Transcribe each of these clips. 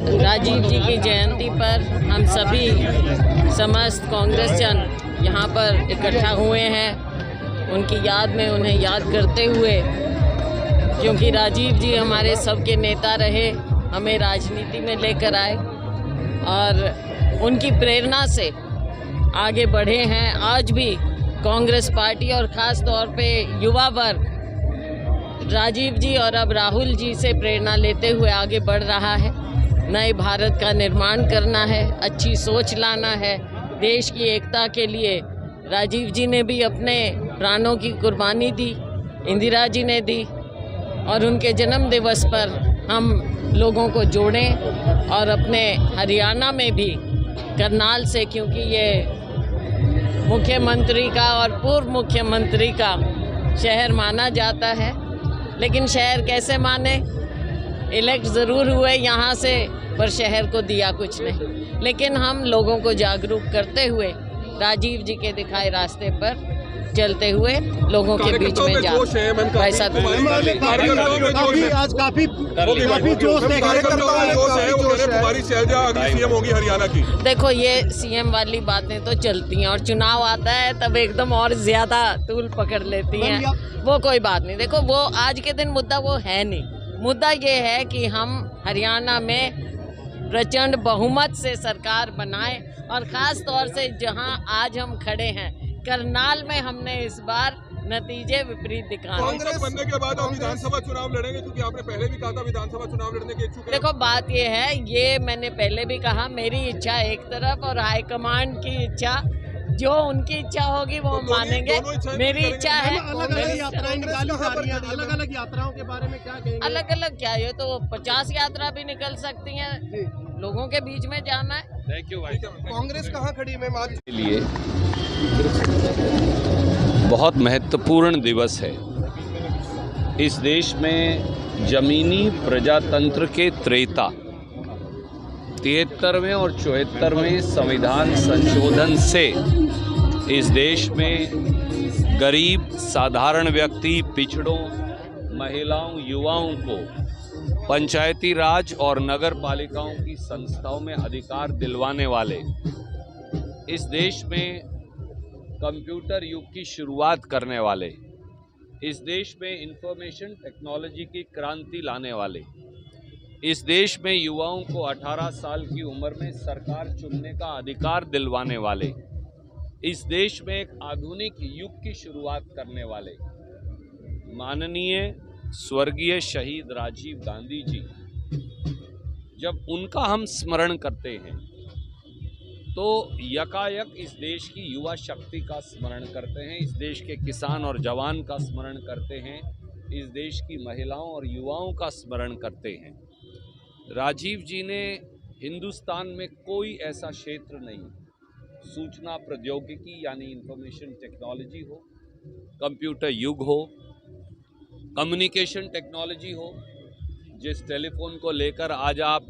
राजीव जी की जयंती पर हम सभी समस्त कांग्रेस जन यहाँ पर इकट्ठा हुए हैं उनकी याद में, उन्हें याद करते हुए, क्योंकि राजीव जी हमारे सबके नेता रहे, हमें राजनीति में लेकर आए और उनकी प्रेरणा से आगे बढ़े हैं। आज भी कांग्रेस पार्टी और ख़ास तौर पे युवा वर्ग राजीव जी और अब राहुल जी से प्रेरणा लेते हुए आगे बढ़ रहा है। नए भारत का निर्माण करना है, अच्छी सोच लाना है, देश की एकता के लिए राजीव जी ने भी अपने प्राणों की कुर्बानी दी, इंदिरा जी ने दी, और उनके जन्म दिवस पर हम लोगों को जोड़ें और अपने हरियाणा में भी करनाल से, क्योंकि ये मुख्यमंत्री का और पूर्व मुख्यमंत्री का शहर माना जाता है, लेकिन शहर कैसे माने, इलेक्ट ज़रूर हुए यहाँ से पर शहर को दिया कुछ नहीं। लेकिन हम लोगों को जागरूक करते हुए राजीव जी के दिखाए रास्ते पर चलते हुए लोगों के बीच में जा वैसा आज काफी जोश सीएम होगी हरियाणा की। देखो, ये सीएम वाली बातें तो चलती हैं और चुनाव आता है तब एकदम और ज्यादा तूल पकड़ लेती हैं, वो कोई बात नहीं। देखो, वो आज के दिन मुद्दा वो है नहीं। मुद्दा ये है कि हम हरियाणा में प्रचंड बहुमत से सरकार बनाए, और ख़ास तौर से जहां आज हम खड़े हैं करनाल में हमने इस बार नतीजे विपरीत दिखाए। कांग्रेस बनने के बाद आप विधानसभा चुनाव लड़ेंगे, क्योंकि आपने पहले भी कहा था विधानसभा चुनाव लड़ने के इच्छुक हैं। देखो, बात ये है, ये मैंने पहले भी कहा, मेरी इच्छा एक तरफ और हाईकमांड की इच्छा, जो उनकी इच्छा होगी वो हम मानेंगे। मेरी इच्छा है। अलग अलग यात्राएं निकाली जा रही हैं, अलग अलग यात्राओं के बारे में क्या कहेंगे? अलग अलग क्या, ये तो 50 यात्रा भी निकल सकती हैं, लोगों के बीच में जाना है। थैंक यू भाई। कांग्रेस कहाँ खड़ी है आज के लिए बहुत महत्वपूर्ण दिवस है। इस देश में जमीनी प्रजातंत्र के त्रेता 73वें और 74वें संविधान संशोधन से इस देश में गरीब, साधारण व्यक्ति, पिछड़ों, महिलाओं, युवाओं को पंचायती राज और नगर पालिकाओं की संस्थाओं में अधिकार दिलवाने वाले, इस देश में कंप्यूटर युग की शुरुआत करने वाले, इस देश में इंफॉर्मेशन टेक्नोलॉजी की क्रांति लाने वाले, इस देश में युवाओं को 18 साल की उम्र में सरकार चुनने का अधिकार दिलवाने वाले, इस देश में एक आधुनिक युग की शुरुआत करने वाले माननीय स्वर्गीय शहीद राजीव गांधी जी, जब उनका हम स्मरण करते हैं तो यकायक इस देश की युवा शक्ति का स्मरण करते हैं, इस देश के किसान और जवान का स्मरण करते हैं, इस देश की महिलाओं और युवाओं का स्मरण करते हैं। राजीव जी ने हिंदुस्तान में कोई ऐसा क्षेत्र नहीं, सूचना प्रौद्योगिकी यानी इंफॉर्मेशन टेक्नोलॉजी हो, कंप्यूटर युग हो, कम्युनिकेशन टेक्नोलॉजी हो, जिस टेलीफोन को लेकर आज आप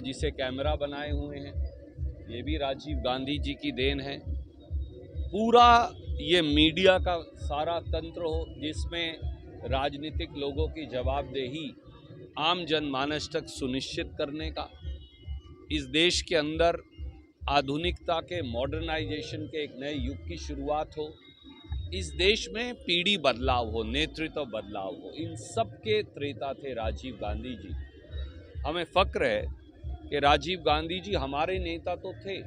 जिसे कैमरा बनाए हुए हैं, ये भी राजीव गांधी जी की देन है। पूरा ये मीडिया का सारा तंत्र हो, जिसमें राजनीतिक लोगों की जवाबदेही आम जनमानस तक सुनिश्चित करने का, इस देश के अंदर आधुनिकता के, मॉडर्नाइजेशन के एक नए युग की शुरुआत हो, इस देश में पीढ़ी बदलाव हो, नेतृत्व बदलाव हो, इन सब के त्रेता थे राजीव गांधी जी। हमें फ़क्र है कि राजीव गांधी जी हमारे नेता तो थे,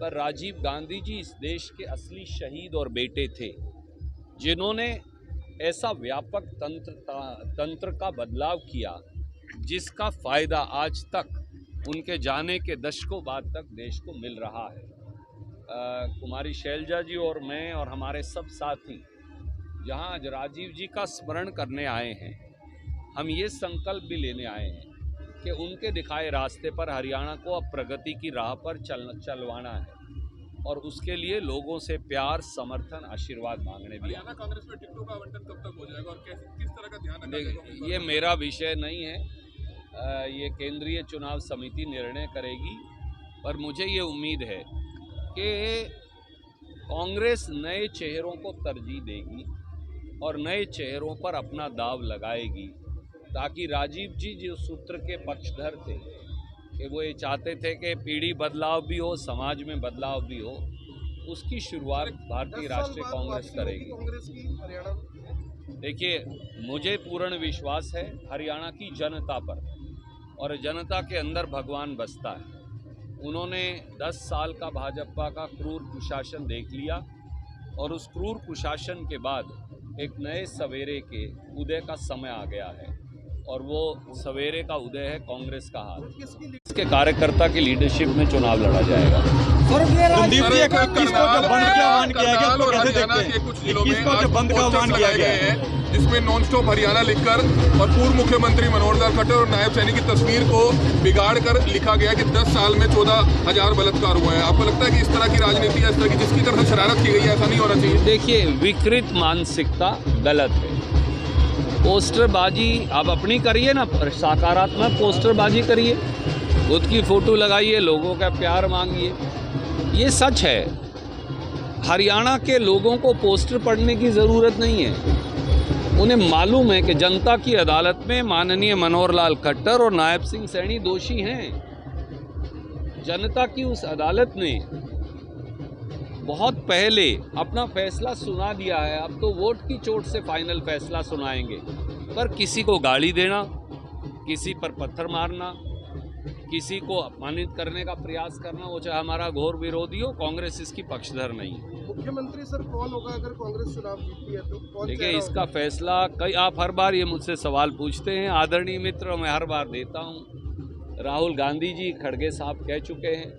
पर राजीव गांधी जी इस देश के असली शहीद और बेटे थे, जिन्होंने ऐसा व्यापक तंत्र का बदलाव किया जिसका फ़ायदा आज तक उनके जाने के दशकों बाद तक देश को मिल रहा है। कुमारी शैलजा जी और मैं और हमारे सब साथी जहां आज राजीव जी का स्मरण करने आए हैं, हम ये संकल्प भी लेने आए हैं कि उनके दिखाए रास्ते पर हरियाणा को अब प्रगति की राह पर चलवाना है, और उसके लिए लोगों से प्यार, समर्थन, आशीर्वाद मांगने भी। हरियाणा कांग्रेस में टिकटों का आवंटन कब तक हो जाएगा और किस तरह का ध्यान रखा? ये मेरा विषय नहीं है, ये केंद्रीय चुनाव समिति निर्णय करेगी, पर मुझे ये उम्मीद है कि कांग्रेस नए चेहरों को तरजीह देगी और नए चेहरों पर अपना दाव लगाएगी, ताकि राजीव जी जो सूत्र के पक्षधर थे कि वो ये चाहते थे कि पीढ़ी बदलाव भी हो, समाज में बदलाव भी हो, उसकी शुरुआत भारतीय राष्ट्रीय कांग्रेस करेगी। देखिए, मुझे पूर्ण विश्वास है हरियाणा की जनता पर, और जनता के अंदर भगवान बसता है। उन्होंने 10 साल का भाजपा का क्रूर कुशासन देख लिया, और उस क्रूर कुशासन के बाद एक नए सवेरे के उदय का समय आ गया है, और वो सवेरे का उदय है कांग्रेस का हाल। इसके कार्यकर्ता की लीडरशिप में चुनाव लड़ा जाएगा। रणदीप जी, कुछ जिलों में आज पोस्टर्स लगाए गए हैं जिसमें नॉन स्टॉप हरियाणा लिखकर और पूर्व मुख्यमंत्री मनोहर लाल खट्टर और नायब सैनी की तस्वीर को बिगाड़ कर लिखा गया कि 10 साल में 14,000 बलात्कार हुआ है। आपको लगता है कि इस तरह की राजनीति, इस तरह की जिसकी तरफ शरारत की गई है, ऐसा नहीं होना चाहिए? देखिए, विकृत मानसिकता गलत है। पोस्टरबाजी आप अपनी करिए ना, सकारात्मक पोस्टरबाजी करिए, खुद की फोटो लगाइए, लोगों का प्यार मांगिए। ये सच है, हरियाणा के लोगों को पोस्टर पढ़ने की ज़रूरत नहीं है। उन्हें मालूम है कि जनता की अदालत में माननीय मनोहर लाल खट्टर और नायब सिंह सैनी दोषी हैं। जनता की उस अदालत ने बहुत पहले अपना फैसला सुना दिया है। अब तो वोट की चोट से फाइनल फैसला सुनाएंगे। पर किसी को गाली देना, किसी पर पत्थर मारना, किसी को अपमानित करने का प्रयास करना, वो चाहे हमारा घोर विरोधी हो, कांग्रेस इसकी पक्षधर नहीं है। मुख्यमंत्री सर कौन होगा अगर कांग्रेस चुनाव जीतती है तो? देखिए, इसका फैसला आप हर बार ये मुझसे सवाल पूछते हैं, आदरणीय मित्र, मैं हर बार देता हूँ। राहुल गांधी जी, खड़गे साहब कह चुके हैं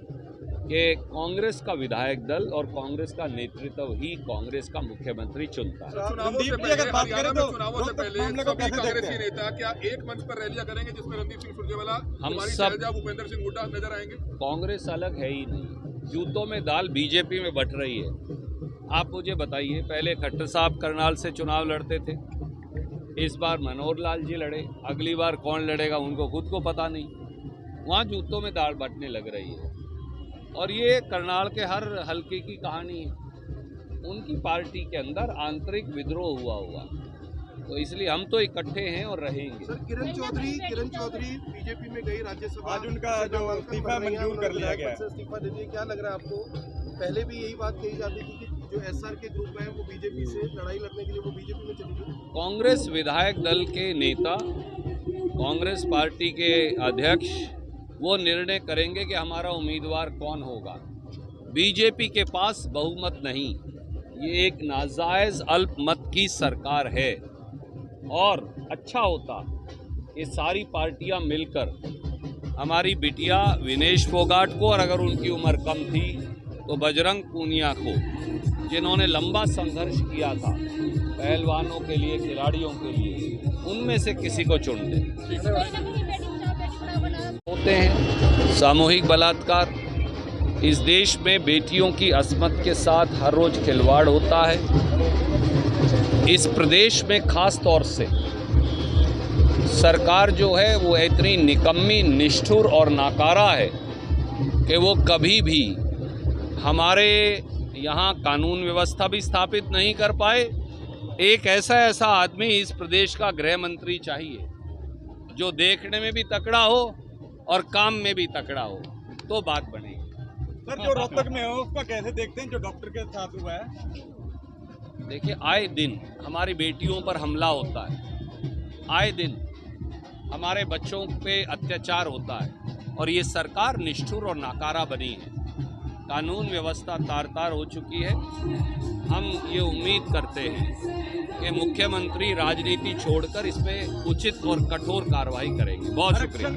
कि कांग्रेस का विधायक दल और कांग्रेस का नेतृत्व ही कांग्रेस का मुख्यमंत्री चुनता है। चुनावों से पहले सभी कांग्रेसी नेता क्या एक मंच पर रैलियां करेंगे जिसमें रणदीप सिंह सुरजेवाला, भूपेंद्र सिंह हुड्डा नजर आएंगे? कांग्रेस अलग है ही नहीं, जूतों में दाल बीजेपी में बट रही है। आप मुझे बताइए, पहले खट्टर साहब करनाल से चुनाव लड़ते थे, इस बार मनोहर लाल जी लड़े, अगली बार कौन लड़ेगा उनको खुद को पता नहीं। वहाँ जूतों में दाल बटने लग रही है, और ये करनाल के हर हलके की कहानी है। उनकी पार्टी के अंदर आंतरिक विद्रोह हुआ, तो इसलिए हम तो इकट्ठे हैं और रहेंगे। सर, किरण चौधरी बीजेपी में गई राज्यसभा, आज उनका जो इस्तीफा मंजूर कर लिया गया, इस्तीफा दे दिया, क्या लग रहा है आपको? पहले भी यही बात कही जाती थी कि जो एसआर के ग्रुप है वो बीजेपी से लड़ाई लड़ने के लिए वो बीजेपी में चली गई। कांग्रेस विधायक दल के नेता, कांग्रेस पार्टी के अध्यक्ष वो निर्णय करेंगे कि हमारा उम्मीदवार कौन होगा। बीजेपी के पास बहुमत नहीं, ये एक नाजायज अल्पमत की सरकार है, और अच्छा होता ये सारी पार्टियां मिलकर हमारी बिटिया विनेश फोगाट को, और अगर उनकी उम्र कम थी तो बजरंग पूनिया को, जिन्होंने लंबा संघर्ष किया था पहलवानों के लिए, खिलाड़ियों के लिए, उनमें से किसी को चुन दें। होते हैं सामूहिक बलात्कार, इस देश में बेटियों की अस्मत के साथ हर रोज खिलवाड़ होता है। इस प्रदेश में खास तौर से सरकार जो है वो इतनी निकम्मी, निष्ठुर और नाकारा है कि वो कभी भी हमारे यहाँ कानून व्यवस्था भी स्थापित नहीं कर पाए। एक ऐसा आदमी इस प्रदेश का गृह मंत्री चाहिए जो देखने में भी तकड़ा हो और काम में भी तकड़ा हो, तो बात बनेगी। सर, जो रोहतक में हो उसका कैसे देखते हैं जो डॉक्टर के साथ हुआ है? देखिए, आए दिन हमारी बेटियों पर हमला होता है, आए दिन हमारे बच्चों पे अत्याचार होता है, और ये सरकार निष्ठुर और नाकारा बनी है। कानून व्यवस्था तार-तार हो चुकी है। हम ये उम्मीद करते हैं कि मुख्यमंत्री राजनीति छोड़कर इस पे उचित और कठोर कार्रवाई करेंगे। बहुत शुक्रिया।